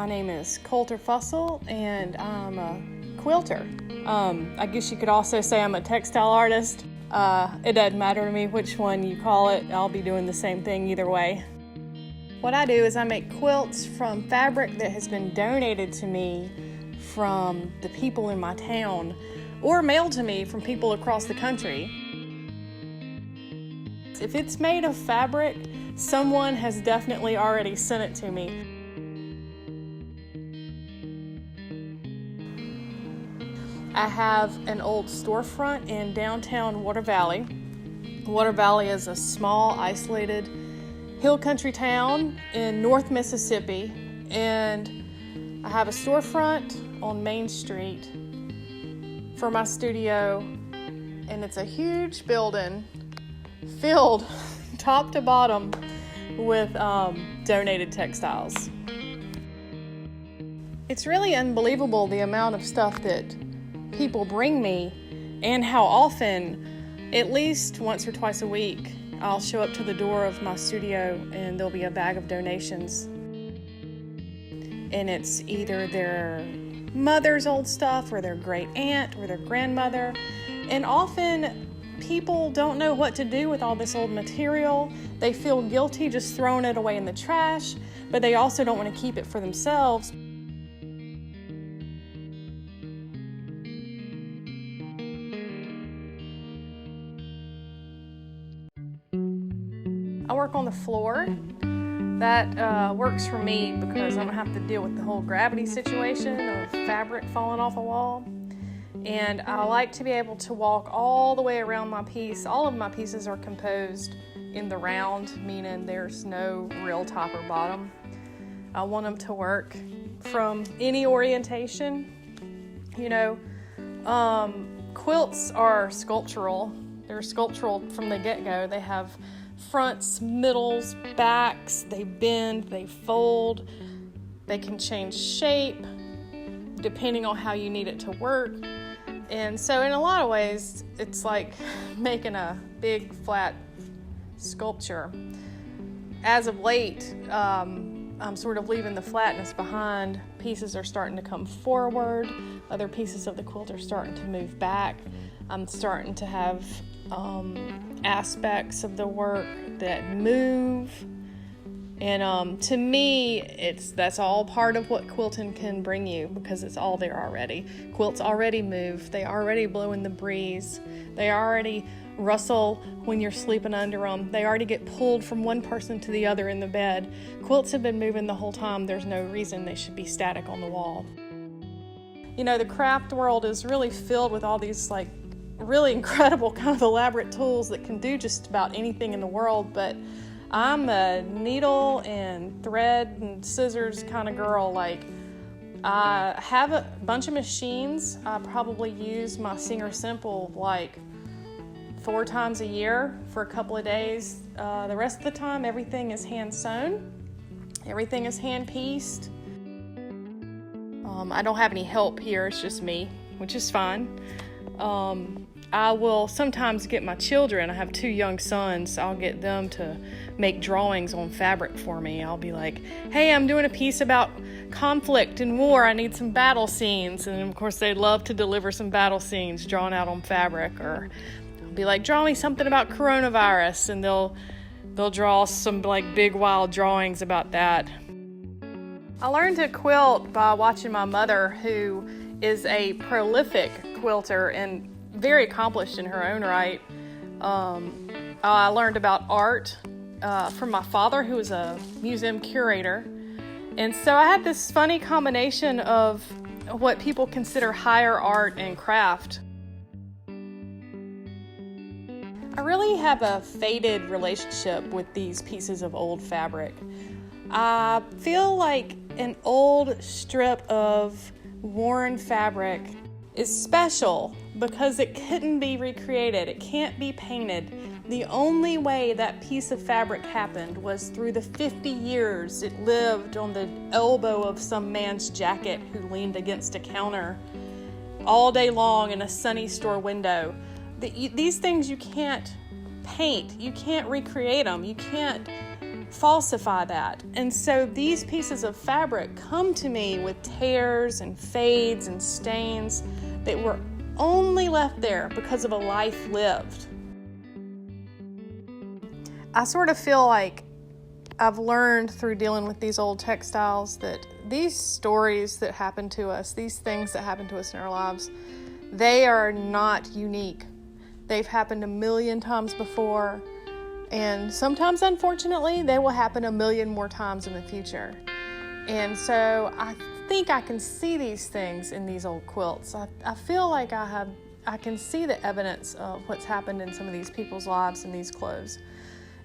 My name is Coulter Fussell, and I'm a quilter. I guess you could also say I'm a textile artist. It doesn't matter to me which one you call it. I'll be doing the same thing either way. What I do is I make quilts from fabric that has been donated to me from the people in my town or mailed to me from people across the country. If it's made of fabric, someone has definitely already sent it to me. I have an old storefront in downtown Water Valley. Water Valley is a small, isolated hill country town in North Mississippi, and I have a storefront on Main Street for my studio, and it's a huge building filled top to bottom with donated textiles. It's really unbelievable the amount of stuff that people bring me, and how often, at least once or twice a week, I'll show up to the door of my studio and there'll be a bag of donations. And it's either their mother's old stuff or their great aunt or their grandmother. And often people don't know what to do with all this old material. They feel guilty just throwing it away in the trash, but they also don't want to keep it for themselves. I work on the floor. That works for me because I don't have to deal with the whole gravity situation of fabric falling off a wall. And I like to be able to walk all the way around my piece. All of my pieces are composed in the round, meaning there's no real top or bottom. I want them to work from any orientation. You know, quilts are sculptural. They're sculptural from the get-go. They have fronts, middles, backs, they bend, they fold, they can change shape depending on how you need it to work. And so in a lot of ways, it's like making a big flat sculpture. As of late, I'm sort of leaving the flatness behind. Pieces are starting to come forward. Other pieces of the quilt are starting to move back. I'm starting to have aspects of the work that move, and to me that's all part of what quilting can bring you, because it's all there already. Quilts already move, they already blow in the breeze, they already rustle when you're sleeping under them, they already get pulled from one person to the other in the bed. Quilts have been moving the whole time. There's no reason they should be static on the wall. You know, the craft world is really filled with all these like really incredible kind of elaborate tools that can do just about anything in the world, but I'm a needle and thread and scissors kind of girl. Like, I have a bunch of machines. I probably use my Singer Simple like 4 times a year for a couple of days. The rest of the time, everything is hand sewn. Everything is hand pieced. I don't have any help here. It's just me, which is fine. I will sometimes get my children. I have 2 young sons. I'll get them to make drawings on fabric for me. I'll be like, hey, I'm doing a piece about conflict and war. I need some battle scenes. And of course, they love to deliver some battle scenes drawn out on fabric. Or I'll be like, draw me something about coronavirus. And they'll draw some like big wild drawings about that. I learned to quilt by watching my mother, who is a prolific quilter and very accomplished in her own right. I learned about art from my father, who was a museum curator. And so I had this funny combination of what people consider higher art and craft. I really have a faded relationship with these pieces of old fabric. I feel like an old strip of worn fabric is special because it couldn't be recreated. It can't be painted. The only way that piece of fabric happened was through the 50 years it lived on the elbow of some man's jacket who leaned against a counter all day long in a sunny store window. These things you can't paint. You can't recreate them. You can't falsify that. And so these pieces of fabric come to me with tears and fades and stains that were only left there because of a life lived. I sort of feel like I've learned through dealing with these old textiles that these stories that happen to us, these things that happen to us in our lives, they are not unique. They've happened a million times before, and sometimes, unfortunately, they will happen a million more times in the future. And so I think I can see these things in these old quilts. I feel like I can see the evidence of what's happened in some of these people's lives in these clothes.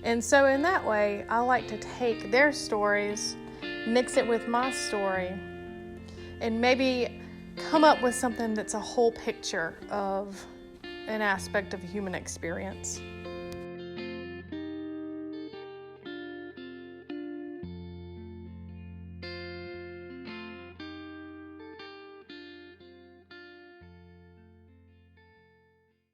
And so in that way, I like to take their stories, mix it with my story, and maybe come up with something that's a whole picture of an aspect of human experience.